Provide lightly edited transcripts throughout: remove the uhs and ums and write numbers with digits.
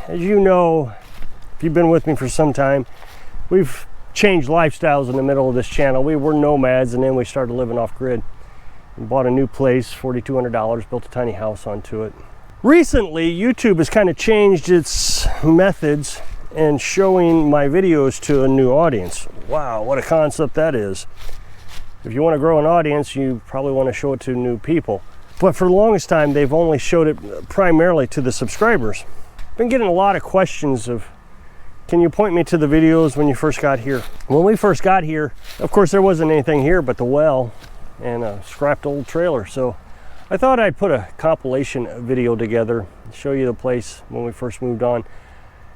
as you know, if you've been with me for some time, we've changed lifestyles in the middle of this channel. We were nomads, and then we started living off grid. We bought a new place, $4,200, built a tiny house onto it. Recently, YouTube has kind of changed its methods and showing my videos to a new audience. Wow, what a concept that is. If you want to grow an audience, you probably want to show it to new people. But for the longest time, they've only showed it primarily to the subscribers. I've been getting a lot of questions of, can you point me to the videos when you first got here? When we first got here, of course, there wasn't anything here but the well and a scrapped old trailer. So I thought I'd put a compilation video together, show you the place when we first moved on.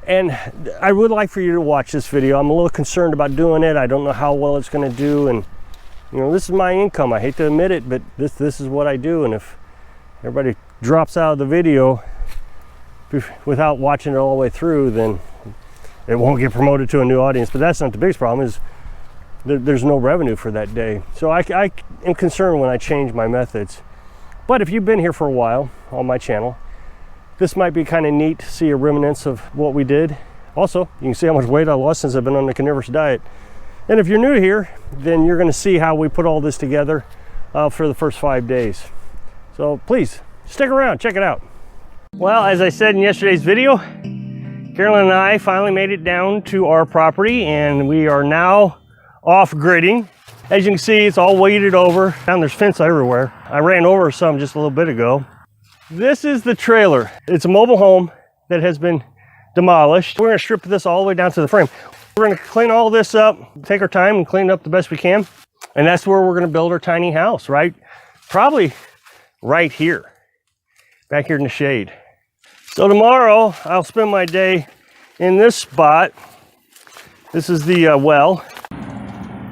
And I would like for you to watch this video. I'm a little concerned about doing it. I don't know how well it's going to do, and you know, this is my income. I hate to admit it, but this is what I do. And if everybody drops out of the video without watching it all the way through, then it won't get promoted to a new audience. But that's not the biggest problem, is there's no revenue for that day. So I am concerned when I change my methods. But if you've been here for a while on my channel, this might be kind of neat to see a remnants of what we did. Also, you can see how much weight I lost since I've been on the carnivorous diet. And if you're new here, then you're going to see how we put all this together for the first 5 days. So please stick around, check it out. Well, as I said in yesterday's video, Carolyn and I finally made it down to our property, and we are now off gridding. As you can see, it's all weighted over, and there's fence everywhere. I ran over some just a little bit ago. This is the trailer. It's a mobile home that has been demolished. We're going to strip this all the way down to the frame. We're going to clean all this up, take our time and clean it up the best we can. And that's where we're going to build our tiny house, right? Probably right here, back here in the shade. So tomorrow I'll spend my day in this spot. This is the well.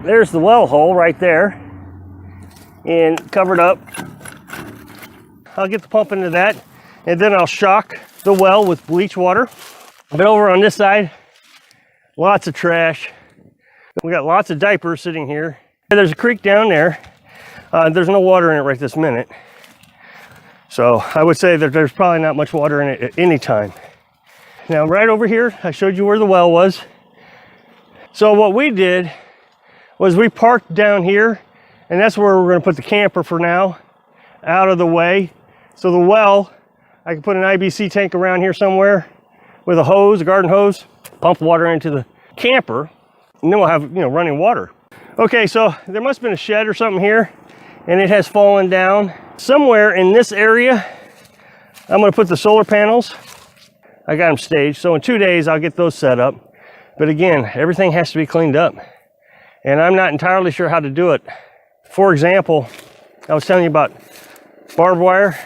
There's the well hole right there and covered up. I'll get the pump into that, and then I'll shock the well with bleach water. But over on this side, lots of trash. We got lots of diapers sitting here. There's a creek down there. There's no water in it right this minute. So I would say that there's probably not much water in it at any time. Now right over here, I showed you where the well was. So what we did was we parked down here, and that's where we're going to put the camper for now, out of the way. So the well, I can put an IBC tank around here somewhere with a hose, a garden hose, pump water into the camper, and then we'll have, you know, running water. Okay, so there must have been a shed or something here, and it has fallen down. Somewhere in this area, I'm going to put the solar panels. I got them staged, so in 2 days I'll get those set up. But again, everything has to be cleaned up, and I'm not entirely sure how to do it. For example, I was telling you about barbed wire.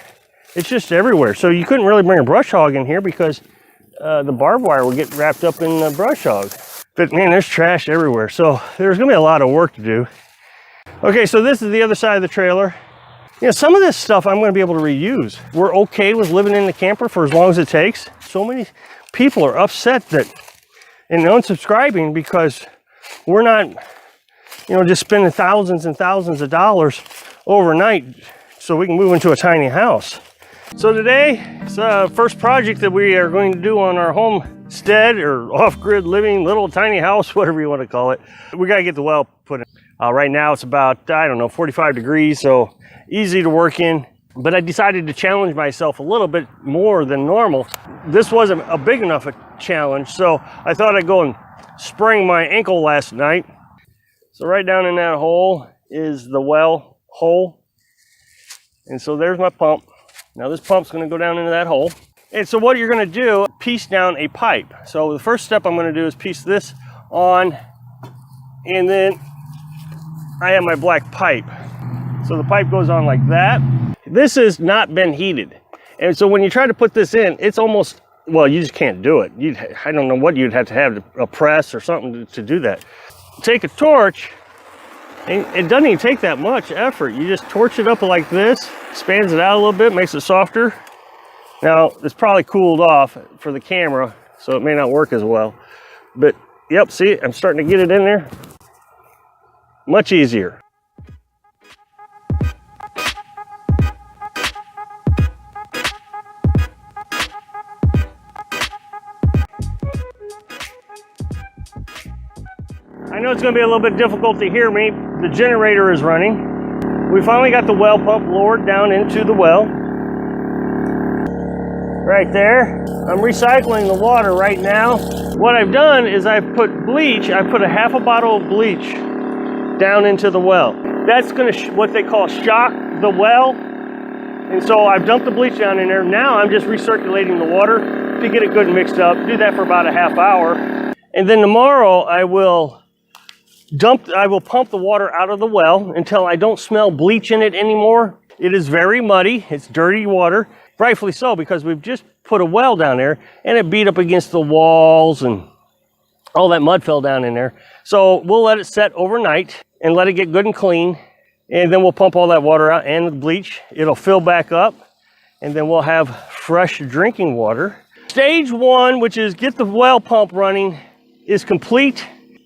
It's just everywhere. So you couldn't really bring a brush hog in here because the barbed wire would get wrapped up in the brush hog. But man, there's trash everywhere. So there's gonna be a lot of work to do. Okay, so this is the other side of the trailer. You know, some of this stuff I'm gonna be able to reuse. We're okay with living in the camper for as long as it takes. So many people are upset that and unsubscribing because we're not, you know, just spending thousands and thousands of dollars overnight so we can move into a tiny house. So today, it's the first project that we are going to do on our homestead or off-grid living, little tiny house, whatever you want to call it. We got to get the well put in. Right now it's about, I don't know, 45 degrees, so easy to work in. But I decided to challenge myself a little bit more than normal. This wasn't a big enough a challenge, so I thought I'd go and sprain my ankle last night. So right down in that hole is the well hole. And so there's my pump. Now this pump's going to go down into that hole. And so what you're going to do, piece down a pipe. So the first step I'm going to do is piece this on, and then I have my black pipe. So the pipe goes on like that. This has not been heated. And so when you try to put this in, it's almost, well, you just can't do it. I don't know what you'd have to have, a press or something to do that. Take a torch, and it doesn't even take that much effort. You just torch it up like this, expands it out a little bit, makes it softer. Now, it's probably cooled off for the camera, so it may not work as well. But, yep, see, I'm starting to get it in there. Much easier. I know it's going to be a little bit difficult to hear me. The generator is running. We finally got the well pump lowered down into the well. Right there. I'm recycling the water right now. What I've done is I've put bleach, I put a half a bottle of bleach down into the well. That's going to, what they call shock the well. And so I've dumped the bleach down in there. Now I'm just recirculating the water to get it good and mixed up. Do that for about a half hour. And then tomorrow I will pump the water out of the well until I don't smell bleach in it anymore. It is very muddy. It's dirty water. Rightfully so, because we've just put a well down there and it beat up against the walls and all that mud fell down in there. So we'll let it set overnight and let it get good and clean. And then we'll pump all that water out and the bleach. It'll fill back up and then we'll have fresh drinking water. Stage 1, which is get the well pump running, is complete.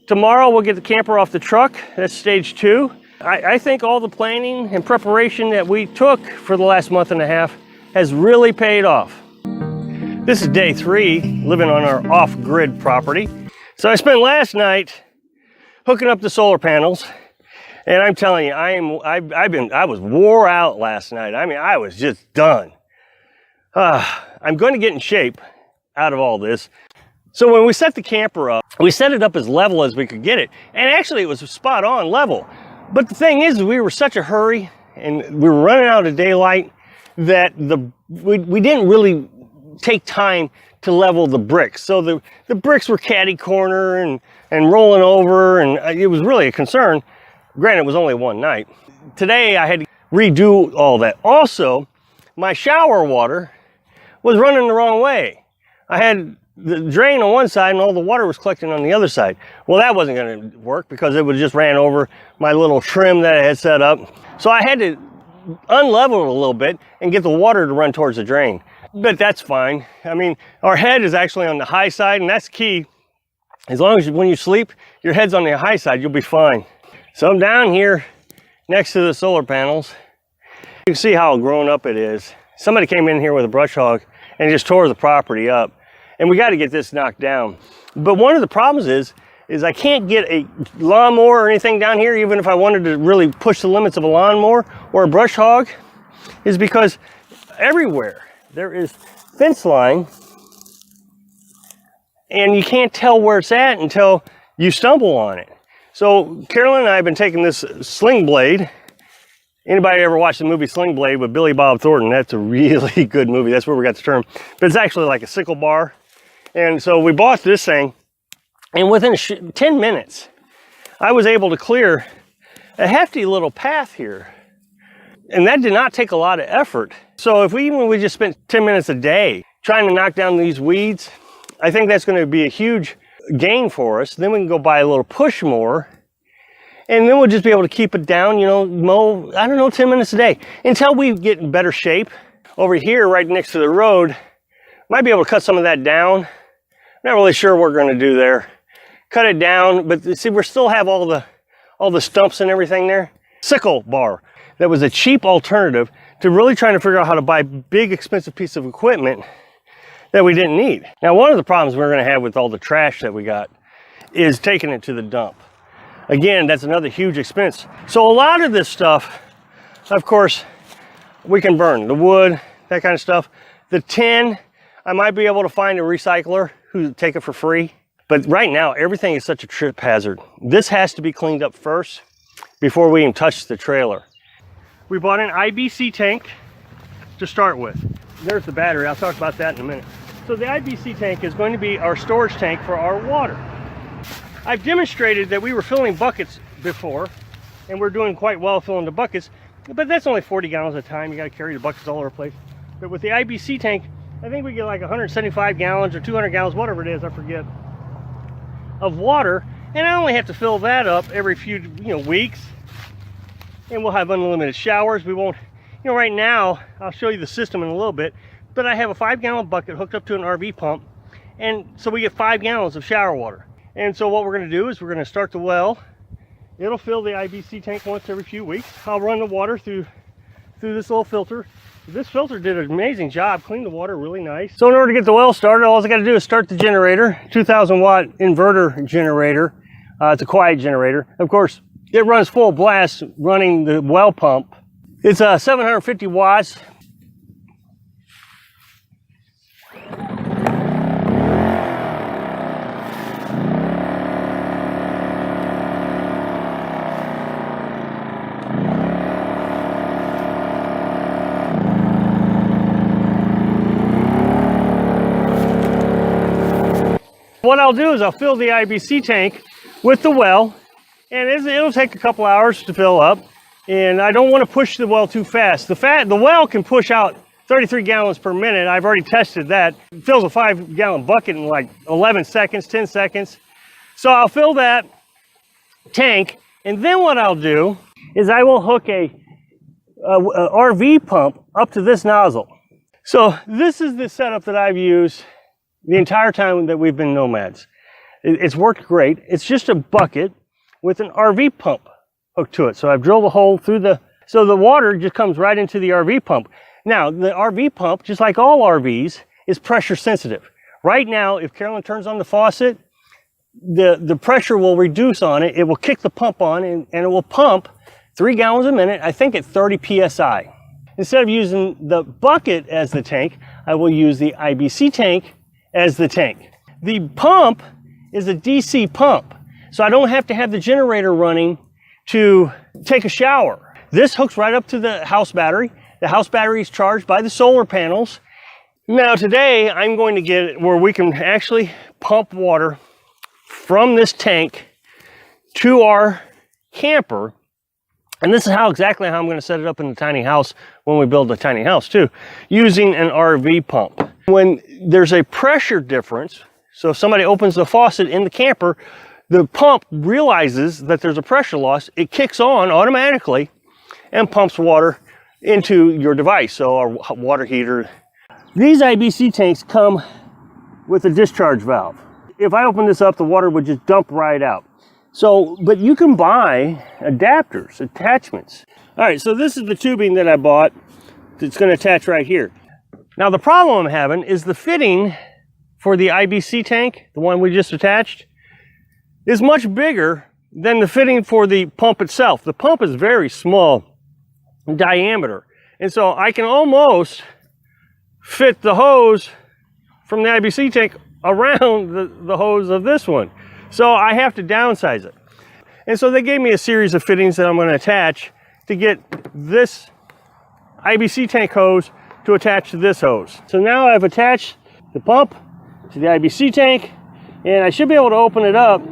Tomorrow we'll get the camper off the truck. That's stage 2. I think all the planning and preparation that we took for the last month and a half has really paid off. This is day 3, living on our off-grid property. So I spent last night hooking up the solar panels, and I'm telling you, I was wore out last night. I mean, I was just done. I'm going to get in shape out of all this. So when we set the camper up, we set it up as level as we could get it. And actually it was spot on level. But the thing is, we were such a hurry and we were running out of daylight that we didn't really take time to level the bricks. So the bricks were catty corner and rolling over, and it was really a concern. Granted, it was only one night. Today I had to redo all that. Also, my shower water was running the wrong way. I had the drain on one side and all the water was collecting on the other side. Well, that wasn't going to work because it would just ran over my little trim that I had set up. So I had to unlevel it a little bit and get the water to run towards the drain. But that's fine. I mean, our head is actually on the high side, and that's key. As long as when you sleep, your head's on the high side, you'll be fine. So I'm down here next to the solar panels. You can see how grown up it is. Somebody came in here with a brush hog and just tore the property up. And we got to get this knocked down. But one of the problems is I can't get a lawnmower or anything down here, even if I wanted to really push the limits of a lawnmower or a brush hog, is because everywhere there is fence line and you can't tell where it's at until you stumble on it. So Carolyn and I have been taking this sling blade. Anybody ever watched the movie Sling Blade with Billy Bob Thornton? That's a really good movie. That's where we got the term. But it's actually like a sickle bar. And so we bought this thing, and within 10 minutes, I was able to clear a hefty little path here. And that did not take a lot of effort. So if we just spent 10 minutes a day trying to knock down these weeds, I think that's going to be a huge gain for us. Then we can go buy a little push mower, and then we'll just be able to keep it down, you know, mow, I don't know, 10 minutes a day until we get in better shape. Over here, right next to the road, might be able to cut some of that down. Not really sure what we're going to do there. Cut it down, but see, we still have all the stumps and everything there. Sickle bar. That was a cheap alternative to really trying to figure out how to buy big, expensive piece of equipment that we didn't need. Now, one of the problems we're going to have with all the trash that we got is taking it to the dump. Again, that's another huge expense. So a lot of this stuff, of course, we can burn. The wood, that kind of stuff. The tin, I might be able to find a recycler who take it for free. But right now, everything is such a trip hazard. This has to be cleaned up first before we even touch the trailer. We bought an IBC tank to start with. There's the battery. I'll talk about that in a minute. So the IBC tank is going to be our storage tank for our water. I've demonstrated that we were filling buckets before, and we're doing quite well filling the buckets, but that's only 40 gallons at a time. You got to carry the buckets all over the place. But with the IBC tank, I think we get like 175 gallons or 200 gallons, whatever it is, I forget, of water. And I only have to fill that up every few weeks. And we'll have unlimited showers. We won't, right now, I'll show you the system in a little bit, but I have a 5-gallon bucket hooked up to an RV pump. And so we get 5 gallons of shower water. And so what we're going to do is we're going to start the well. It'll fill the IBC tank once every few weeks. I'll run the water through this little filter. This filter did an amazing job, cleaned the water really nice. So in order to get the well started, all I got to do is start the generator, 2,000 watt inverter generator. It's a quiet generator. Of course, it runs full blast running the well pump. It's 750 watts. What I'll do is I'll fill the IBC tank with the well, and it'll take a couple hours to fill up. And I don't want to push the well too fast. The well can push out 33 gallons per minute. I've already tested that. It fills a 5-gallon bucket in like 11 seconds, 10 seconds. So I'll fill that tank, and then what I'll do is I will hook a RV pump up to this nozzle. So this is the setup that I've used the entire time that we've been nomads. It's worked great. It's just a bucket with an RV pump hooked to it. So I've drilled a hole through so the water just comes right into the RV pump. Now, the RV pump, just like all RVs, is pressure sensitive. Right now, if Carolyn turns on the faucet, the pressure will reduce on it. It will kick the pump on, and it will pump 3 gallons a minute, I think at 30 PSI. Instead of using the bucket as the tank, I will use the IBC tank as the tank. The pump is a DC pump, so I don't have to have the generator running to take a shower. This hooks right up to the house battery. The house battery is charged by the solar panels. Now today I'm going to get it where we can actually pump water from this tank to our camper. And this is exactly how I'm going to set it up in the tiny house when we build a tiny house too, using an RV pump. When there's a pressure difference, so if somebody opens the faucet in the camper, the pump realizes that there's a pressure loss, it kicks on automatically and pumps water into your device, so our water heater. These IBC tanks come with a discharge valve. If I open this up, the water would just dump right out. So, but you can buy adapters, attachments. All right, so this is the tubing that I bought that's going to attach right here. Now the problem I'm having is the fitting for the IBC tank, the one we just attached, is much bigger than the fitting for the pump itself. The pump is very small in diameter, and so I can almost fit the hose from the IBC tank around the hose of this one. So I have to downsize it. And so they gave me a series of fittings that I'm going to attach to get this IBC tank hose to attach to this hose. So now I've attached the pump to the IBC tank, and I should be able to open it up.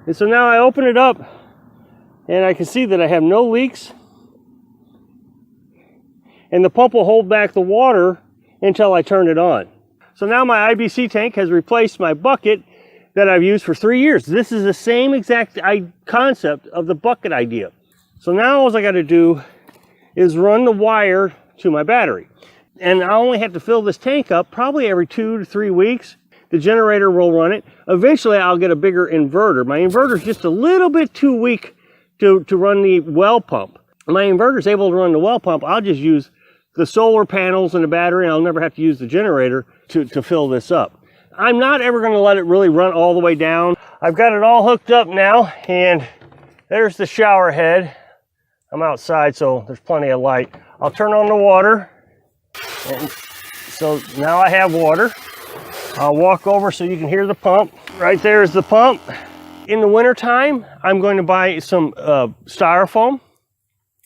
And so now I open it up, and I can see that I have no leaks. And the pump will hold back the water until I turn it on. So now my IBC tank has replaced my bucket that I've used for 3 years. This is the same exact concept of the bucket idea. So now all I got to do is run the wire to my battery. And I only have to fill this tank up probably every 2 to 3 weeks. The generator will run it. Eventually I'll get a bigger inverter. My inverter is just a little bit too weak to run the well pump. My inverter is able to run the well pump. I'll just use the solar panels and the battery, and I'll never have to use the generator to fill this up. I'm not ever going to let it really run all the way down. I've got it all hooked up now, and there's the shower head. I'm outside, so there's plenty of light. I'll turn on the water, and so now I have water. I'll walk over so you can hear the pump. Right there is the pump. In the wintertime, I'm going to buy some styrofoam,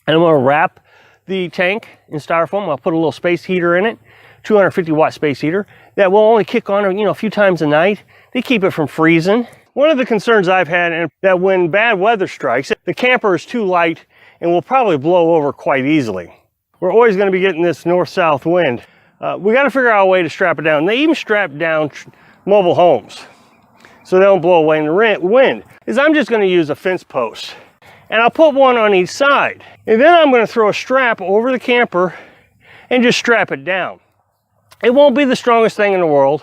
and I'm going to wrap the tank in styrofoam. I'll put a little space heater in it, 250 watt space heater that will only kick on, a few times a night. They keep it from freezing. One of the concerns I've had is that when bad weather strikes, the camper is too light and will probably blow over quite easily. We're always going to be getting this north-south wind. We got to figure out a way to strap it down. They even strap down mobile homes so they don't blow away in the wind. I'm just going to use a fence post, and I'll put one on each side. And then I'm going to throw a strap over the camper and just strap it down. It won't be the strongest thing in the world,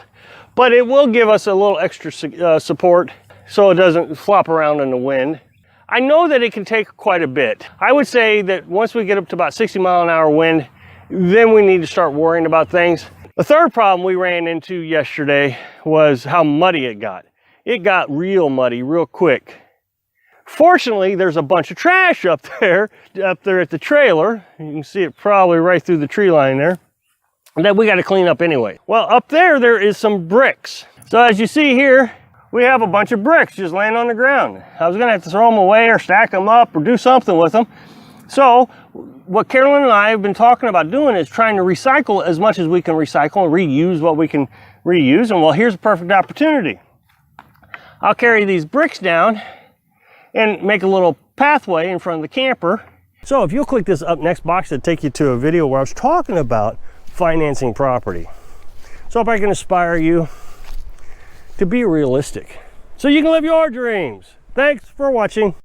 but it will give us a little extra support so it doesn't flop around in the wind. I know that it can take quite a bit. I would say that once we get up to about 60-mile-an-hour wind, then we need to start worrying about things. The third problem we ran into yesterday was how muddy it got. it got real muddy real quick. Fortunately, there's a bunch of trash up there at the trailer. You can see it probably right through the tree line there, that we got to clean up anyway. Well, up there is some bricks. So as you see here, we have a bunch of bricks just laying on the ground. I was gonna have to throw them away or stack them up or do something with them. So what Carolyn and I have been talking about doing is trying to recycle as much as we can recycle and reuse what we can reuse. And well, here's a perfect opportunity. I'll carry these bricks down and make a little pathway in front of the camper. So if you'll click this up next box, it'll take you to a video where I was talking about financing property. So if I can inspire you to be realistic so you can live your dreams. Thanks for watching.